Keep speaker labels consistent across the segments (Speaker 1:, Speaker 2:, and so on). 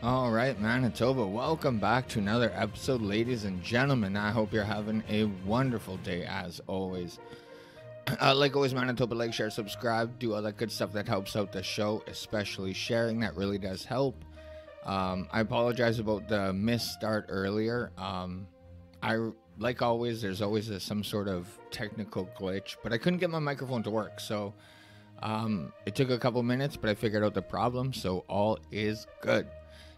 Speaker 1: All right, Manitoba, welcome back to another episode, ladies and gentlemen. I hope you're having a wonderful day as always. Like always, Manitoba, like, share, subscribe, do all that good stuff that helps out the show, especially sharing. That really does help. I apologize about the missed start earlier. Like always, there's always some sort of technical glitch, but I couldn't get my microphone to work, so it took a couple minutes, but I figured out the problem, so all is good.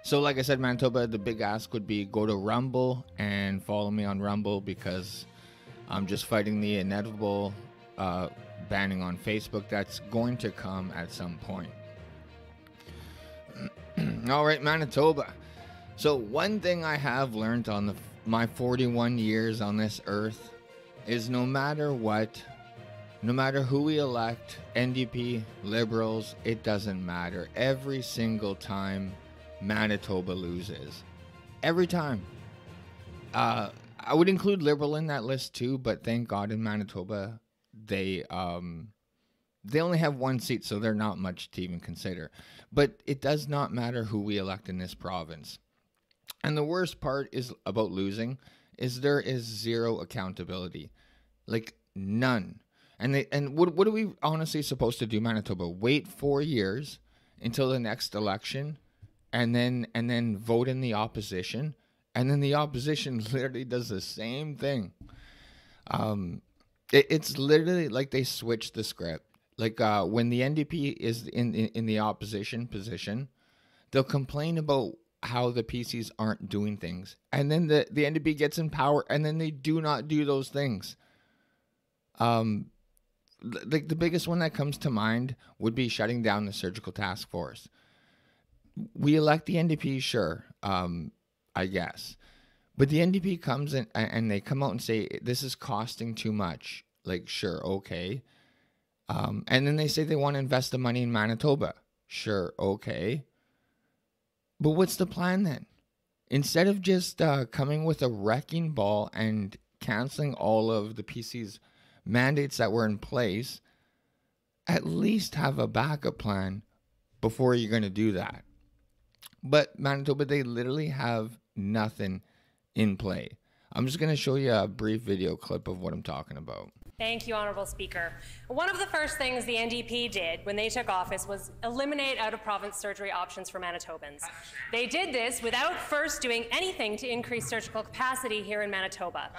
Speaker 1: So like I said, Manitoba, the big ask would be go to Rumble and follow me on Rumble because I'm just fighting the inevitable banning on Facebook that's going to come at some point. All right, Manitoba. So one thing I have learned on my 41 years on this earth is no matter what, no matter who we elect, NDP, Liberals, it doesn't matter. Every single time Manitoba loses. Every time. I would include Liberal in that list too, but thank God in Manitoba they only have one seat, so they're not much to even consider. But it does not matter who we elect in this province. And the worst part is about losing is there is zero accountability. Like none. And what are we honestly supposed to do, Manitoba? Wait 4 years until the next election and then vote in the opposition, and then the opposition literally does the same thing. It's literally like they switched the script. Like when the NDP is in the opposition position, they'll complain about how the PCs aren't doing things, and then the NDP gets in power, and then they do not do those things. Like the biggest one that comes to mind would be shutting down the surgical task force. We elect the NDP, sure, I guess. But the NDP comes in and they come out and say, this is costing too much. Like, sure, okay. And then they say they want to invest the money in Manitoba. Sure, okay. But what's the plan then? Instead of just coming with a wrecking ball and canceling all of the PC's mandates that were in place, at least have a backup plan before you're going to do that. But Manitoba, they literally have nothing in play. I'm just going to show you a brief video clip of what I'm talking about.
Speaker 2: Thank you, Honourable Speaker. One of the first things the NDP did when they took office was eliminate out-of-province surgery options for Manitobans. They did this without first doing anything to increase surgical capacity here in Manitoba.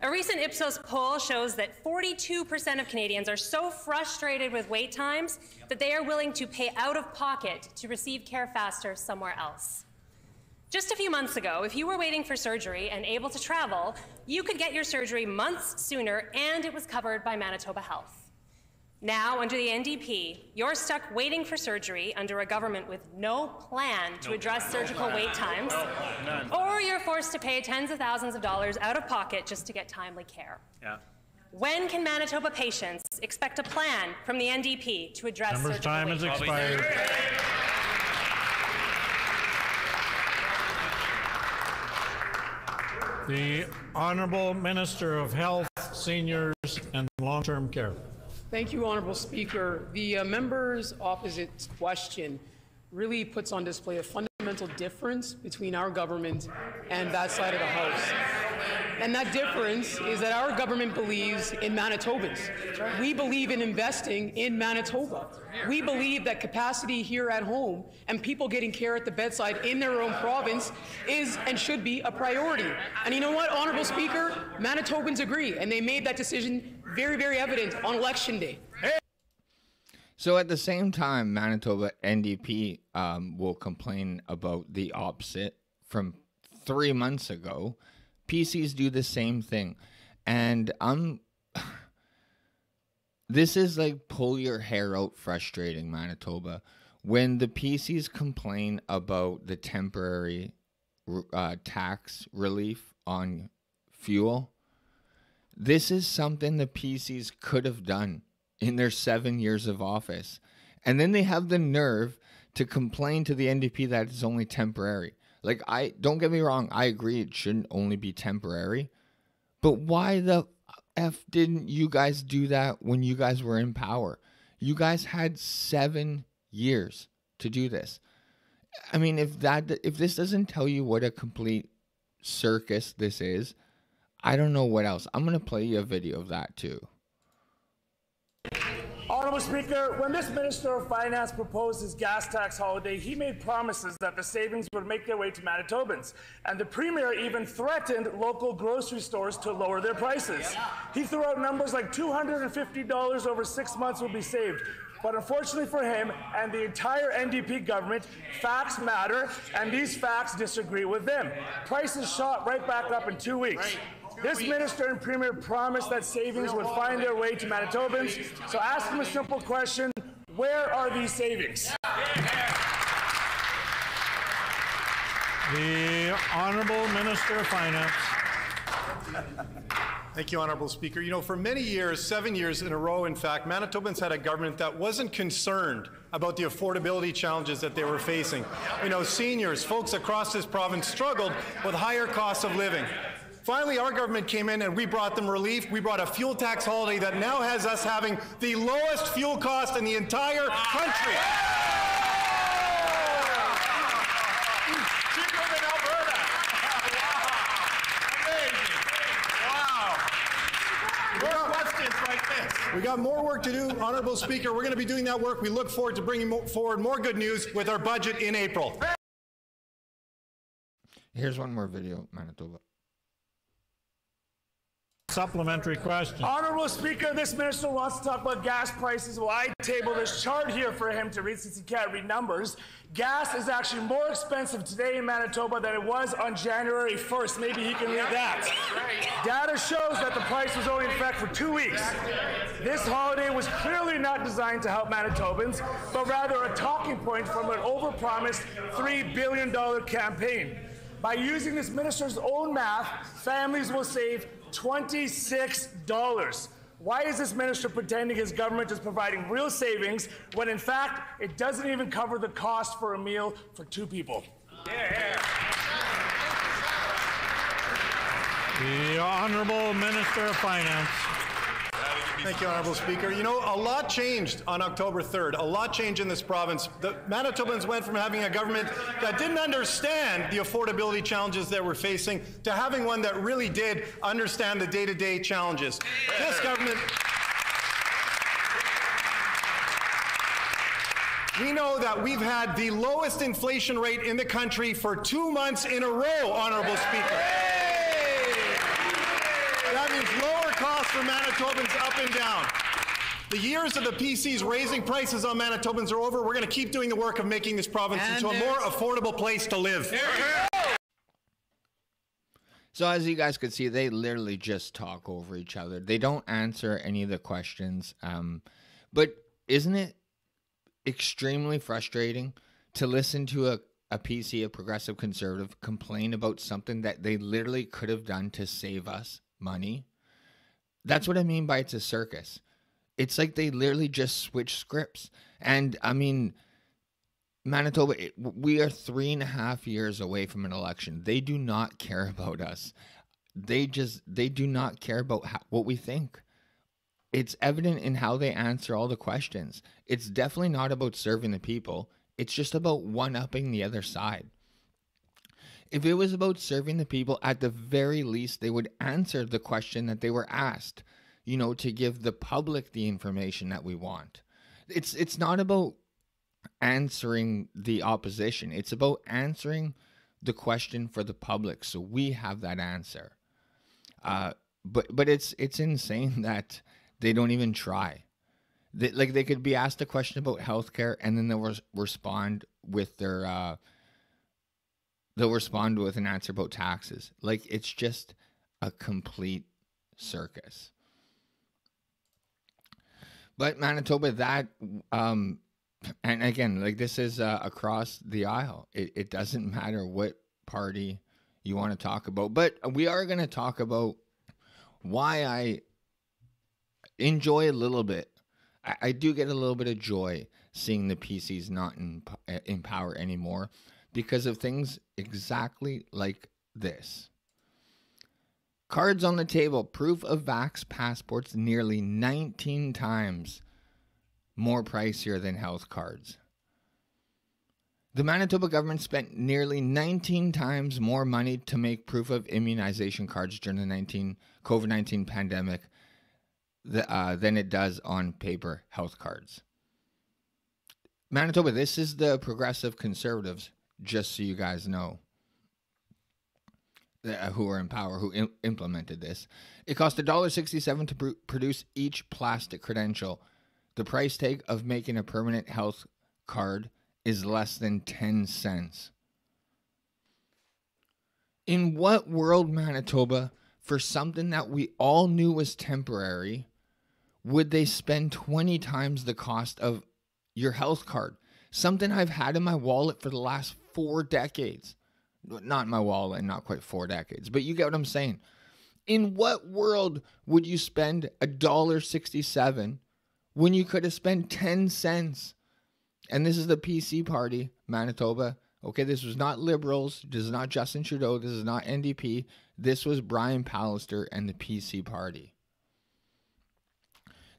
Speaker 2: A recent Ipsos poll shows that 42% of Canadians are so frustrated with wait times that they are willing to pay out of pocket to receive care faster somewhere else. Just a few months ago, if you were waiting for surgery and able to travel, you could get your surgery months sooner, and it was covered by Manitoba Health. Now, under the NDP, you're stuck waiting for surgery under a government with no plan to address surgical wait times, or you're forced to pay tens of thousands of dollars out of pocket just to get timely care. When can Manitoba patients expect a plan from the NDP to address surgical wait times?
Speaker 3: Member's time has expired. The Honourable Minister of Health, Seniors and Long-Term Care.
Speaker 4: Thank you, Honourable Speaker. The member's opposite question really puts on display a fundamental difference between our government and that side of the House. And that difference is that our government believes in Manitobans. We believe in investing in Manitoba. We believe that capacity here at home and people getting care at the bedside in their own province is and should be a priority. And you know what, Honourable Speaker? Manitobans agree, and they made that decision very, very evident on Election Day.
Speaker 1: So at the same time, Manitoba NDP will complain about the opposite from 3 months ago. PCs do the same thing. And this is like pull your hair out frustrating, Manitoba. When the PCs complain about the temporary tax relief on fuel, this is something the PCs could have done in their 7 years of office. And then they have the nerve to complain to the NDP that it's only temporary. Like, don't get me wrong, I agree it shouldn't only be temporary. But why the F didn't you guys do that when you guys were in power? You guys had 7 years to do this. I mean, if this doesn't tell you what a complete circus this is, I don't know what else. I'm going to play you a video of that too.
Speaker 5: Honorable Speaker, when this Minister of Finance proposed his gas tax holiday, he made promises that the savings would make their way to Manitobans. And the Premier even threatened local grocery stores to lower their prices. He threw out numbers like $250 over 6 months will be saved. But unfortunately for him and the entire NDP government, facts matter, and these facts disagree with them. Prices shot right back up in 2 weeks. This Minister and Premier promised that savings would find their way to Manitobans. So ask him a simple question: where are these savings?
Speaker 3: The Honourable Minister of Finance.
Speaker 6: Thank you, Honourable Speaker. You know, for many years, 7 years in a row, in fact, Manitobans had a government that wasn't concerned about the affordability challenges that they were facing. You know, seniors, folks across this province struggled with higher costs of living. Finally, our government came in and we brought them relief. We brought a fuel tax holiday that now has us having the lowest fuel cost in the entire country.
Speaker 7: Cheaper than Alberta. Wow. Amazing. Wow. More questions like this.
Speaker 6: We got more work to do, Honourable Speaker. We're going to be doing that work. We look forward to bringing forward more good news with our budget in April.
Speaker 1: Here's one more video, Manitoba.
Speaker 3: Supplementary question.
Speaker 5: Honourable Speaker, this Minister wants to talk about gas prices. Well, I table this chart here for him to read since he can't read numbers. Gas is actually more expensive today in Manitoba than it was on January 1st. Maybe he can read that. Data shows that the price was only in effect for 2 weeks. This holiday was clearly not designed to help Manitobans, but rather a talking point from an overpromised $3 billion campaign. By using this minister's own math, families will save $26. Why is this minister pretending his government is providing real savings when in fact it doesn't even cover the cost for a meal for 2 people?
Speaker 3: The Honourable Minister of Finance.
Speaker 6: Thank you, Honourable Speaker. You know, a lot changed on October 3rd. A lot changed in this province. The Manitobans went from having a government that didn't understand the affordability challenges that we're facing to having one that really did understand the day-to-day challenges. This government... We know that we've had the lowest inflation rate in the country for 2 months in a row, Honourable Speaker. That means lower costs for Manitobans up and down. The years of the PCs raising prices on Manitobans are over. We're going to keep doing the work of making this province into a more affordable place to live.
Speaker 1: So as you guys could see, they literally just talk over each other. They don't answer any of the questions. But isn't it extremely frustrating to listen to a PC, a progressive conservative, complain about something that they literally could have done to save us money? That's what I mean by it's a circus. It's like they literally just switch scripts. And I mean, Manitoba, we are 3.5 years away from an election. They do not care about us. They do not care about what we think. It's evident in how they answer all the questions. It's definitely not about serving the people. It's just about one-upping the other side. If it was about serving the people, at the very least, they would answer the question that they were asked, you know, to give the public the information that we want. It's not about answering the opposition. It's about answering the question for the public, so we have that answer. But it's insane that they don't even try. They could be asked a question about healthcare, and then they'll respond with their they'll respond with an answer about taxes. Like, it's just a complete circus. But Manitoba, that and again, like, this is across the aisle. It doesn't matter what party you want to talk about, but we are going to talk about why I enjoy a little bit. I do get a little bit of joy seeing the PCs not in power anymore because of things exactly like this. Cards on the table, proof of vax passports nearly 19 times more pricier than health cards. The Manitoba government spent nearly 19 times more money to make proof of immunization cards during the COVID-19 pandemic than it does on paper health cards. Manitoba, this is the progressive conservatives, just so you guys know, who are in power, who implemented this. It cost $1.67 to produce each plastic credential. The price tag of making a permanent health card is less than 10 cents. In what world, Manitoba, for something that we all knew was temporary, would they spend 20 times the cost of your health card? Something I've had in my wallet for the last 4 decades. Not in my wallet, not quite 4 decades, but you get what I'm saying. In what world would you spend $1.67 when you could have spent 10 cents? And this is the PC party, Manitoba. Okay, this was not Liberals. This is not Justin Trudeau. This is not NDP. This was Brian Pallister and the PC party.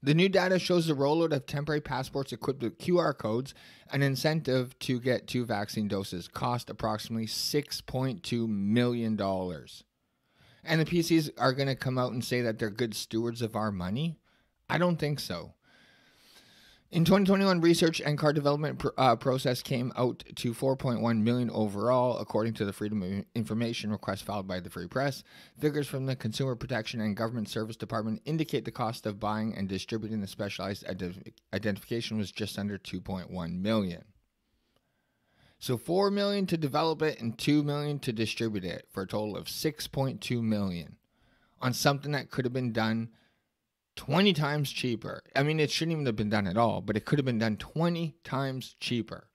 Speaker 1: The new data shows the rollout of temporary passports equipped with QR codes, an incentive to get 2 vaccine doses, cost approximately $6.2 million. And the PCs are going to come out and say that they're good stewards of our money? I don't think so. In 2021, research and card development process came out to $4.1 million overall, according to the Freedom of Information request filed by the Free Press. Figures from the Consumer Protection and Government Service Department indicate the cost of buying and distributing the specialized identification was just under $2.1 million. So $4 million to develop it and $2 million to distribute it, for a total of $6.2 million on something that could have been done 20 times cheaper. I mean, it shouldn't even have been done at all, but it could have been done 20 times cheaper.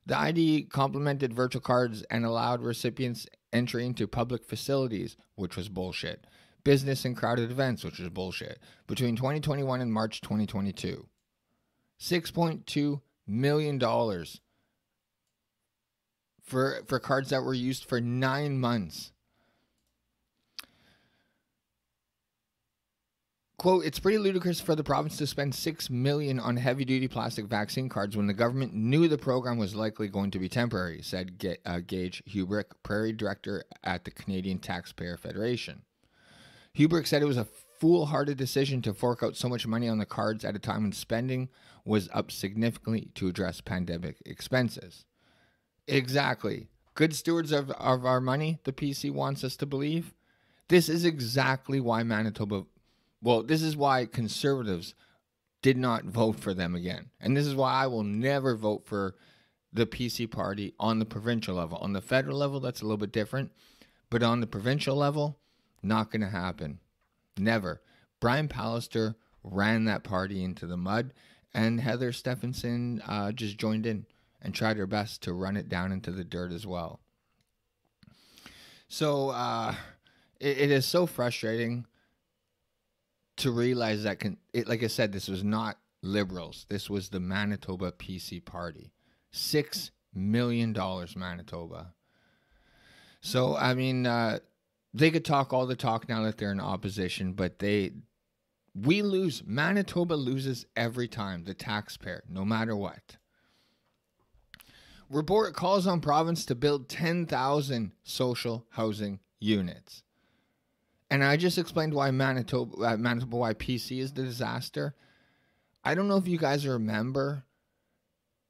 Speaker 1: The ID complemented virtual cards and allowed recipients entry into public facilities, which was bullshit. Business and crowded events, which was bullshit. Between 2021 and March 2022. $6.2 million for cards that were used for 9 months. Quote, it's pretty ludicrous for the province to spend $6 million on heavy-duty plastic vaccine cards when the government knew the program was likely going to be temporary, said Gage Hubrick, Prairie Director at the Canadian Taxpayer Federation. Hubrick said it was a foolhardy decision to fork out so much money on the cards at a time when spending was up significantly to address pandemic expenses. Exactly. Good stewards of our money, the PC wants us to believe. This is exactly why this is why conservatives did not vote for them again. And this is why I will never vote for the PC party on the provincial level. On the federal level, that's a little bit different. But on the provincial level, not going to happen. Never. Brian Pallister ran that party into the mud, and Heather Stephenson just joined in and tried her best to run it down into the dirt as well. So it is so frustrating to realize that, like I said, this was not Liberals. This was the Manitoba PC party. $6 million, Manitoba. So, I mean, they could talk all the talk now that they're in opposition, but we lose. Manitoba loses every time, the taxpayer, no matter what. Report calls on province to build 10,000 social housing units. And I just explained why Manitoba, why PC is the disaster. I don't know if you guys remember,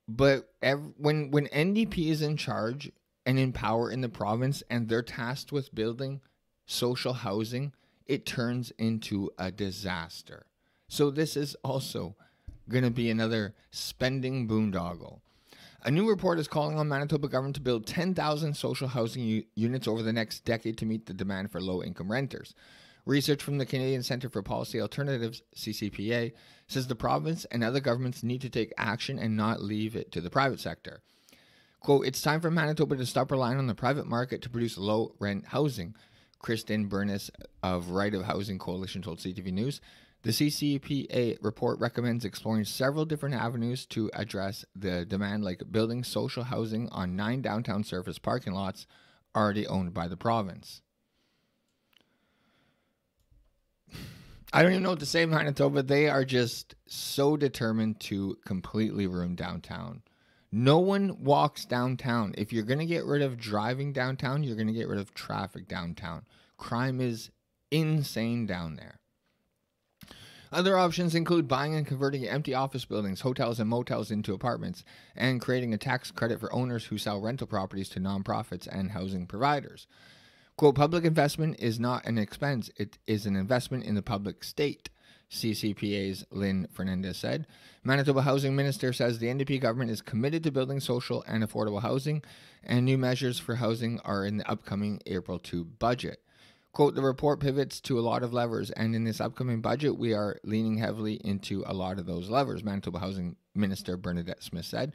Speaker 1: but when NDP is in charge and in power in the province and they're tasked with building social housing, it turns into a disaster. So this is also going to be another spending boondoggle. A new report is calling on Manitoba government to build 10,000 social housing units over the next decade to meet the demand for low-income renters. Research from the Canadian Centre for Policy Alternatives, CCPA, says the province and other governments need to take action and not leave it to the private sector. Quote, it's time for Manitoba to stop relying on the private market to produce low-rent housing, Kristen Burness of Right of Housing Coalition told CTV News. The CCPA report recommends exploring several different avenues to address the demand, like building social housing on 9 downtown surface parking lots already owned by the province. I don't even know what to say, Manitoba. They are just so determined to completely ruin downtown. No one walks downtown. If you're going to get rid of driving downtown, you're going to get rid of traffic downtown. Crime is insane down there. Other options include buying and converting empty office buildings, hotels, and motels into apartments, and creating a tax credit for owners who sell rental properties to nonprofits and housing providers. Quote, public investment is not an expense, it is an investment in the public state, CCPA's Lynn Fernandez said. Manitoba Housing Minister says the NDP government is committed to building social and affordable housing, and new measures for housing are in the upcoming April 2 budget. Quote, the report pivots to a lot of levers, and in this upcoming budget, we are leaning heavily into a lot of those levers, Manitoba Housing Minister Bernadette Smith said.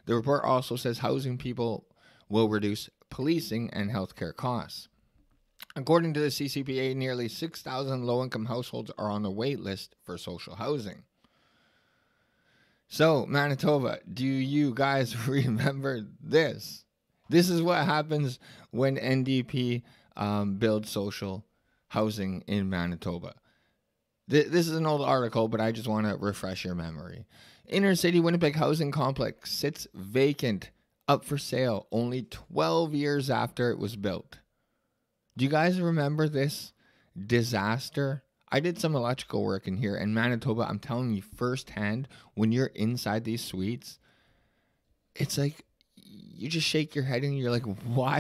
Speaker 1: The report also says housing people will reduce policing and healthcare costs. According to the CCPA, nearly 6,000 low-income households are on the wait list for social housing. So, Manitoba, do you guys remember this? This is what happens when NDP build social housing in Manitoba. This is an old article, but I just want to refresh your memory. Inner city Winnipeg housing complex sits vacant, up for sale, only 12 years after it was built. Do you guys remember this disaster? I did some electrical work in here, and Manitoba, I'm telling you firsthand, when you're inside these suites, it's like you just shake your head and you're like, why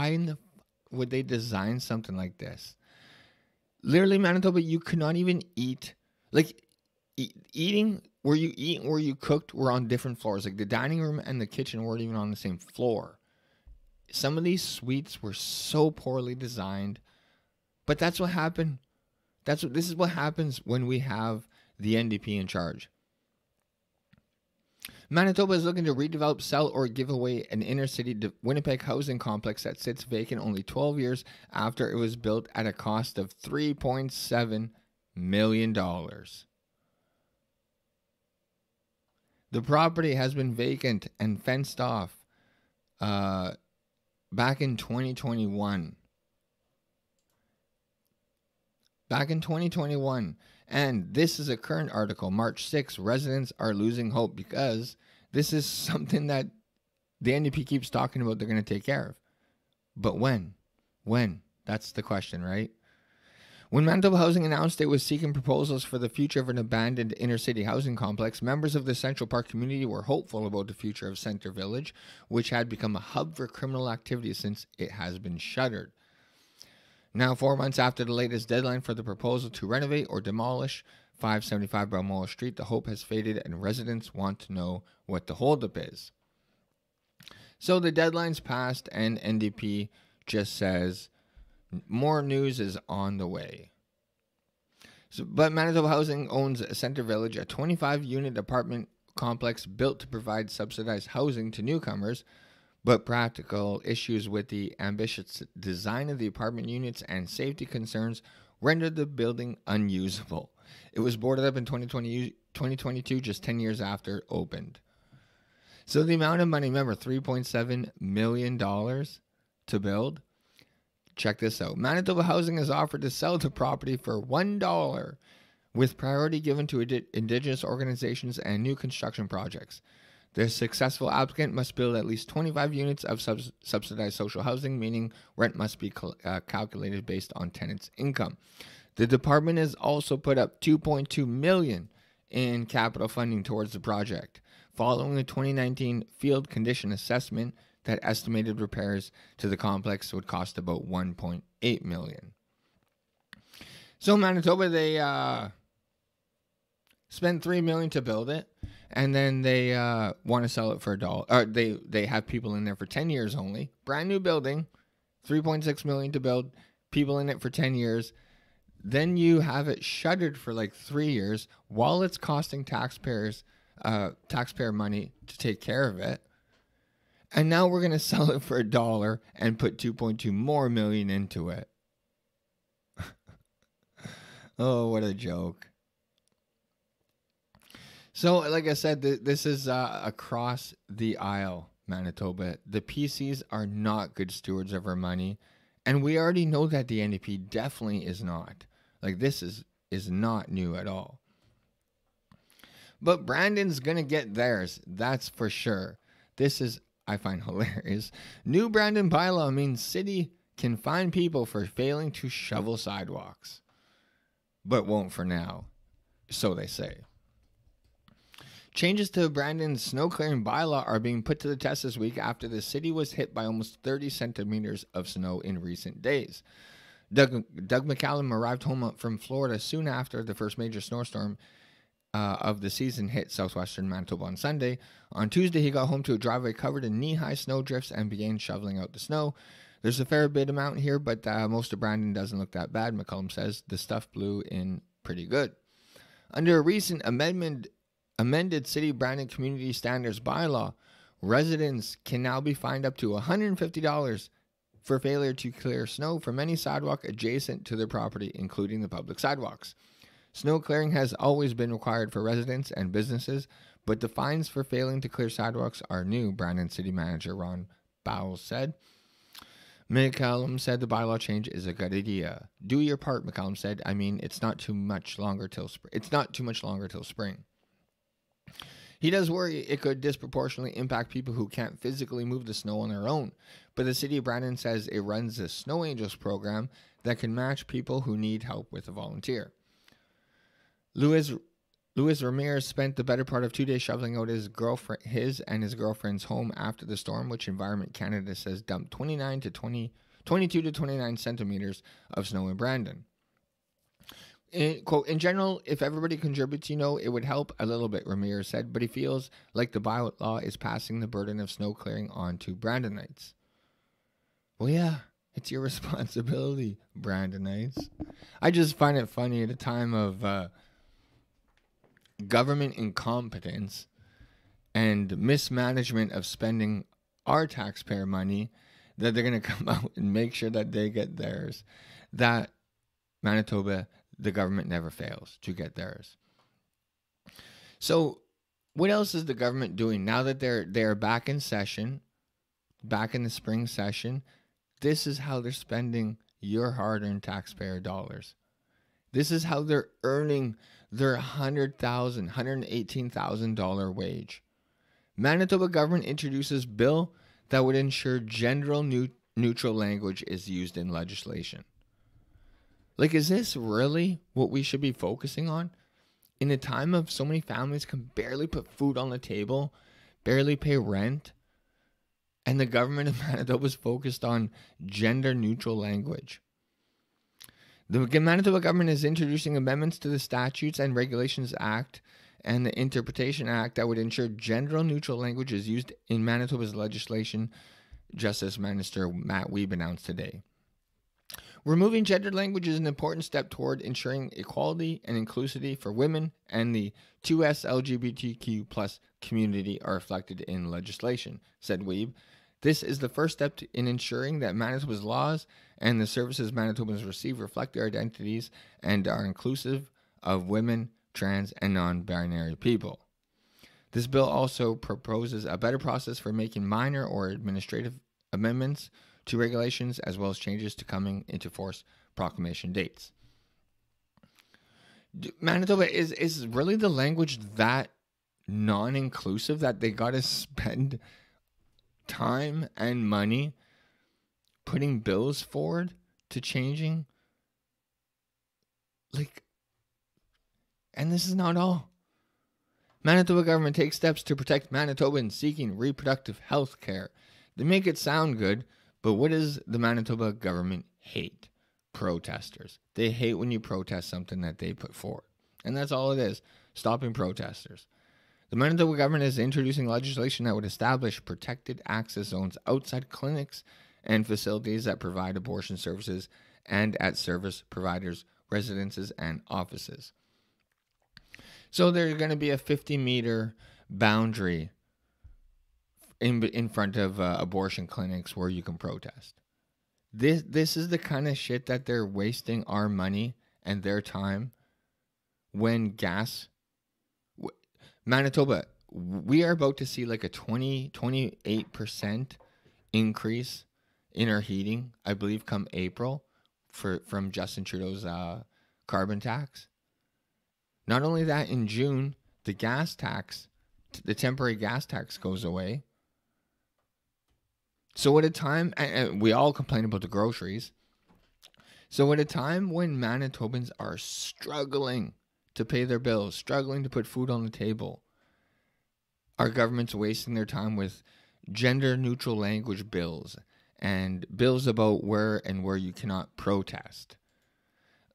Speaker 1: in the would they design something like this? Literally, Manitoba, you could not even eat. Like, eating, where you cooked were on different floors. Like, the dining room and the kitchen weren't even on the same floor. Some of these suites were so poorly designed. But that's what happened. This is what happens when we have the NDP in charge. Manitoba is looking to redevelop, sell, or give away an inner-city Winnipeg housing complex that sits vacant only 12 years after it was built at a cost of $3.7 million. The property has been vacant and fenced off back in 2021. And this is a current article, March 6. Residents are losing hope because this is something that the NDP keeps talking about they're going to take care of. But when? When? That's the question, right? When Manitoba Housing announced it was seeking proposals for the future of an abandoned inner-city housing complex, members of the Central Park community were hopeful about the future of Centre Village, which had become a hub for criminal activity since it has been shuttered. Now, 4 months after the latest deadline for the proposal to renovate or demolish 575 Balmoral Street, the hope has faded and residents want to know what the holdup is. So the deadline's passed and NDP just says more news is on the way. But Manitoba Housing owns Centre Village, a 25-unit apartment complex built to provide subsidized housing to newcomers, but practical issues with the ambitious design of the apartment units and safety concerns rendered the building unusable. It was boarded up in 2022, just 10 years after it opened. So the amount of money, remember, $3.7 million to build. Check this out. Manitoba Housing has offered to sell the property for $1, with priority given to Indigenous organizations and new construction projects. The successful applicant must build at least 25 units of subsidized social housing, meaning rent must be calculated based on tenants' income. The department has also put up $2.2 million in capital funding towards the project, following the 2019 field condition assessment that estimated repairs to the complex would cost about $1.8 million. So Manitoba, they spent $3 million to build it, and then they want to sell it for $1. They have people in there for 10 years only. Brand new building, $3.6 million to build, people in it for 10 years. Then you have it shuttered for like 3 years while it's costing taxpayer money to take care of it. And now we're going to sell it for $1 and put $2.2 more million into it. Oh, what a joke. So, like I said, this is across the aisle, Manitoba. The PCs are not good stewards of our money. And we already know that the NDP definitely is not. Like, this is not new at all. But Brandon's going to get theirs, that's for sure. This is, I find hilarious. New Brandon bylaw means city can fine people for failing to shovel sidewalks, but won't for now, so they say. Changes to Brandon's snow clearing bylaw are being put to the test this week after the city was hit by almost 30 centimeters of snow in recent days. Doug McCallum arrived home from Florida soon after the first major snowstorm of the season hit southwestern Manitoba on Sunday. On Tuesday, he got home to a driveway covered in knee-high snow drifts and began shoveling out the snow. There's a fair bit amount here, but most of Brandon doesn't look that bad, McCallum says. The stuff blew in pretty good. Under a recent amended City Brandon Community Standards bylaw, residents can now be fined up to $150 for failure to clear snow from any sidewalk adjacent to their property, including the public sidewalks. Snow clearing has always been required for residents and businesses, but the fines for failing to clear sidewalks are new, Brandon City Manager Ron Bowles said. McCallum said the bylaw change is a good idea. Do your part, McCallum said. I mean, it's not too much longer till spring. He does worry it could disproportionately impact people who can't physically move the snow on their own, but the city of Brandon says it runs a Snow Angels program that can match people who need help with a volunteer. Luis Ramirez spent the better part of 2 days shoveling out his and his girlfriend's home after the storm, which Environment Canada says dumped 22 to 29 centimeters of snow in Brandon. Quote, in general, if everybody contributes, it would help a little bit, Ramirez said, but he feels like the bylaw is passing the burden of snow clearing on to Brandonites. Well, yeah, it's your responsibility, Brandonites. I just find it funny at a time of government incompetence and mismanagement of spending our taxpayer money that they're going to come out and make sure that they get theirs. That Manitoba, the government never fails to get theirs. So what else is the government doing now that they're back in session, back in the spring session? This is how they're spending your hard-earned taxpayer dollars. This is how they're earning their $118,000 wage. Manitoba government introduces bill that would ensure gender-neutral language is used in legislation. Like, is this really what we should be focusing on? In a time of so many families can barely put food on the table, barely pay rent, and the government of Manitoba is focused on gender-neutral language. The Manitoba government is introducing amendments to the Statutes and Regulations Act and the Interpretation Act that would ensure gender-neutral language is used in Manitoba's legislation, Justice Minister Matt Wiebe announced today. Removing gendered language is an important step toward ensuring equality and inclusivity for women, and the 2S LGBTQ+ community are reflected in legislation, said Wiebe. This is the first step in ensuring that Manitoba's laws and the services Manitobans receive reflect their identities and are inclusive of women, trans, and non-binary people. This bill also proposes a better process for making minor or administrative amendments to regulations, as well as changes to coming into force proclamation dates. Manitoba is really the language that non-inclusive that they got to spend time and money putting bills forward to changing? And this is not all. Manitoba government takes steps to protect Manitobans seeking reproductive health care. They make it sound good, but what does the Manitoba government hate? Protesters. They hate when you protest something that they put forward. And that's all it is, stopping protesters. The Manitoba government is introducing legislation that would establish protected access zones outside clinics and facilities that provide abortion services and at service providers' residences and offices. So there's going to be a 50-meter boundary in front of abortion clinics where you can protest. This is the kind of shit that they're wasting our money and their time when Manitoba, we are about to see like a 28% increase in our heating, I believe, come April from Justin Trudeau's carbon tax. Not only that, in June, the gas tax, the temporary gas tax goes away. So at a time, and we all complain about the groceries. So at a time when Manitobans are struggling to pay their bills, struggling to put food on the table, our government's wasting their time with gender-neutral language bills and bills about where you cannot protest.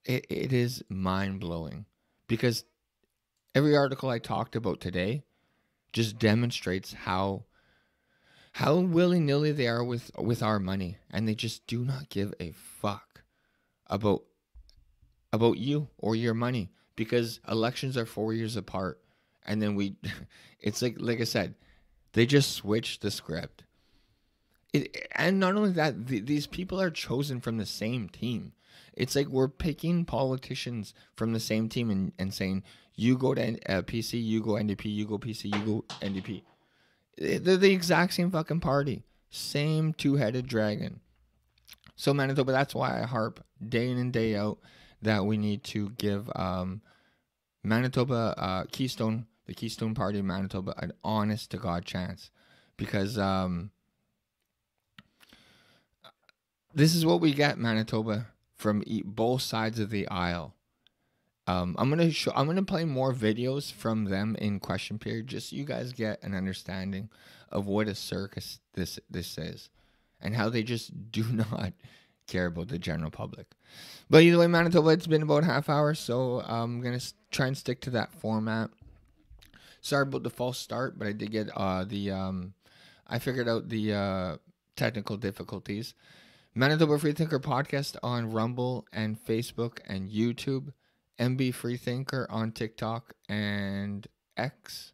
Speaker 1: It is mind-blowing, because every article I talked about today just demonstrates how willy-nilly they are with our money, and they just do not give a fuck about you or your money, because elections are 4 years apart, and then it's like I said, they just switch the script. And not only that, these people are chosen from the same team. It's like we're picking politicians from the same team and saying, you go to PC, you go NDP, you go PC, you go NDP. They're the exact same fucking party. Same two-headed dragon. So Manitoba, that's why I harp day in and day out that we need to give Manitoba, the Keystone Party of Manitoba, an honest-to-God chance. Because this is what we get, Manitoba, from both sides of the aisle. I'm gonna play more videos from them in question period, just so you guys get an understanding of what a circus this is, and how they just do not care about the general public. But either way, Manitoba, it's been about a half hour, so I'm gonna try and stick to that format. Sorry about the false start, but I did get I figured out the technical difficulties. Manitoba Freethinker podcast on Rumble and Facebook and YouTube. MB Freethinker on TikTok and X.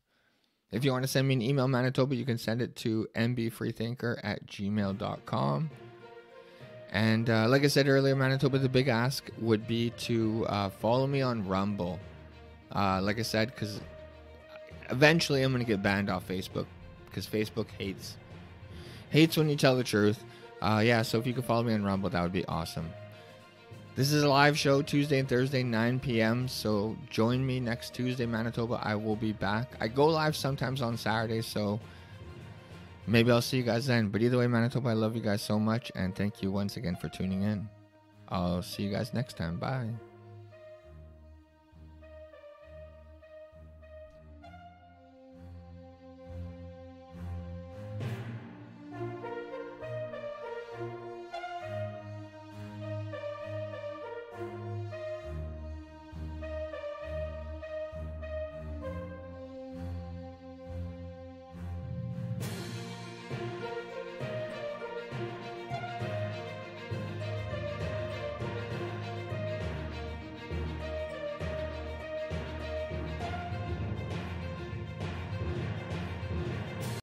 Speaker 1: If you want to send me an email, Manitoba, you can send it to mbfreethinker@gmail.com. And like I said earlier, Manitoba, the big ask would be to follow me on Rumble. Like I said, because eventually I'm going to get banned off Facebook, because Facebook hates when you tell the truth. Yeah, so if you could follow me on Rumble, that would be awesome. This is a live show Tuesday and Thursday, 9 p.m. So join me next Tuesday, Manitoba. I will be back. I go live sometimes on Saturdays, so maybe I'll see you guys then. But either way, Manitoba, I love you guys so much, and thank you once again for tuning in. I'll see you guys next time. Bye.